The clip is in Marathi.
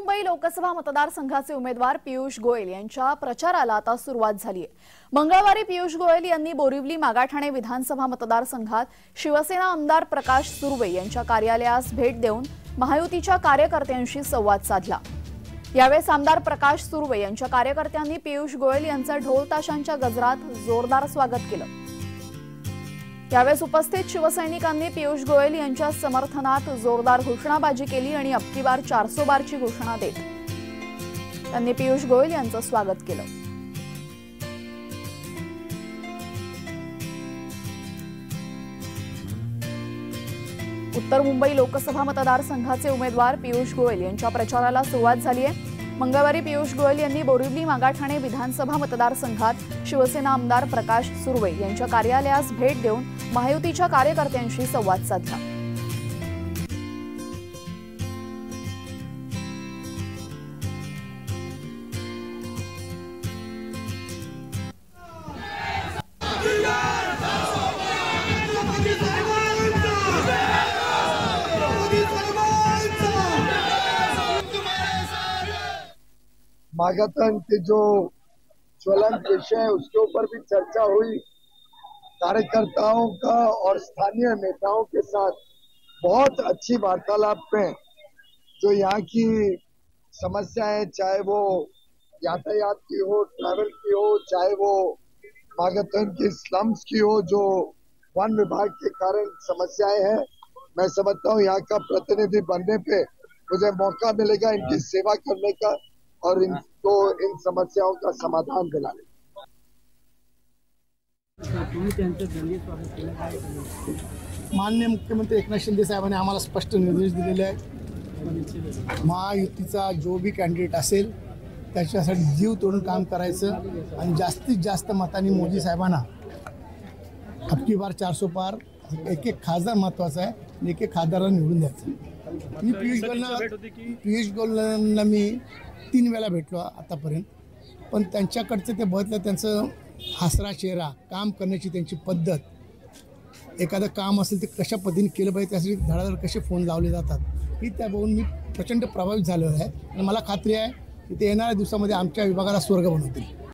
मुंबई लोकसभा मतदारसंघाचे उमेदवार पीयूष गोयल यांच्या प्रचाराला आता सुरुवात झाली आहे। मंगळवारी पीयूष गोयल यांनी बोरिवली मागाठाणे विधानसभा मतदारसंघात शिवसेना आमदार प्रकाश सुर्वे यांच्या कार्यालयास भेट देऊन महायुतीच्या कार्यकर्त्यांशी संवाद साधला। यावेळी आमदार प्रकाश सुर्वे यांच्या कार्यकर्त्यांनी पीयूष गोयल यांचे ढोल ताशांच्या गजरात जोरदार स्वागत केले। यावेळी उपस्थित शिवसैनिकांनी पीयूष गोयल यांच्या समर्थनात जोरदार घोषणाबाजी केली आणि अब की बार 400 बारची घोषणा देत त्यांनी पीयूष गोयल यांचे स्वागत केले। उत्तर मुंबई लोकसभा मतदारसंघाचे उमेदवार पीयूष गोयल यांच्या प्रचाराला सुरुवात झाली आहे। मंगळवारी पीयूष गोयल यांनी बोरिवली मागाठाणे विधानसभा मतदारसंघात शिवसेना आमदार प्रकाश सुर्वे यांच्या कार्यालयास भेट देऊन महायुतीच्या कार्यकर्त्यांशी संवाद साधला। मागाठान के जो ज्वलंत विषय है उसके ऊपर भी चर्चा हुई। कार्यकर्ताओं का और स्थानीय नेताओं के साथ बहुत अच्छी वार्तालाप में जो यहाँ की समस्याएं, चाहे वो यातायात की हो, ट्रैवल की हो, चाहे वो मागाठान की स्लम्स की हो, जो वन विभाग के कारण समस्याएं हैं, मैं समझता हूँ यहाँ का प्रतिनिधि बनने पे मुझे मौका मिलेगा इनकी सेवा करने का और इनको इन समस्याओं का समाधान दिलाने। माननीय मुख्यमंत्री एकनाथ शिंदे साहेबांनी आम्हाला स्पष्ट निर्देश दिलेले आहेत। महायुतीचा जो भी कॅन्डिडेट असेल त्याच्यासाठी जीव तोडून काम करायचं आणि जास्तीत जास्त मतांनी मोदी साहेबांना अब की बार 400 पार एक खासदार महत्त्वाचा आहे आणि एक खासदारांना निवडून द्यायचं। मी पीयूष गोयलांना मी 3 वेळा भेटलो आतापर्यंत, पण त्यांच्याकडचं ते बघितलं त्यांचं हसरा चेहरा, काम करण्याची त्यांची पद्धत, एखादं काम असेल ते कशा पद्धतीने केलं पाहिजे त्यासाठी धडाधड कसे फोन लावले जातात ही त्या बघून मी प्रचंड प्रभावित झालो आहे आणि मला खात्री आहे की ते येणाऱ्या दिवसामध्ये आमच्या विभागाला स्वर्ग बनवतील।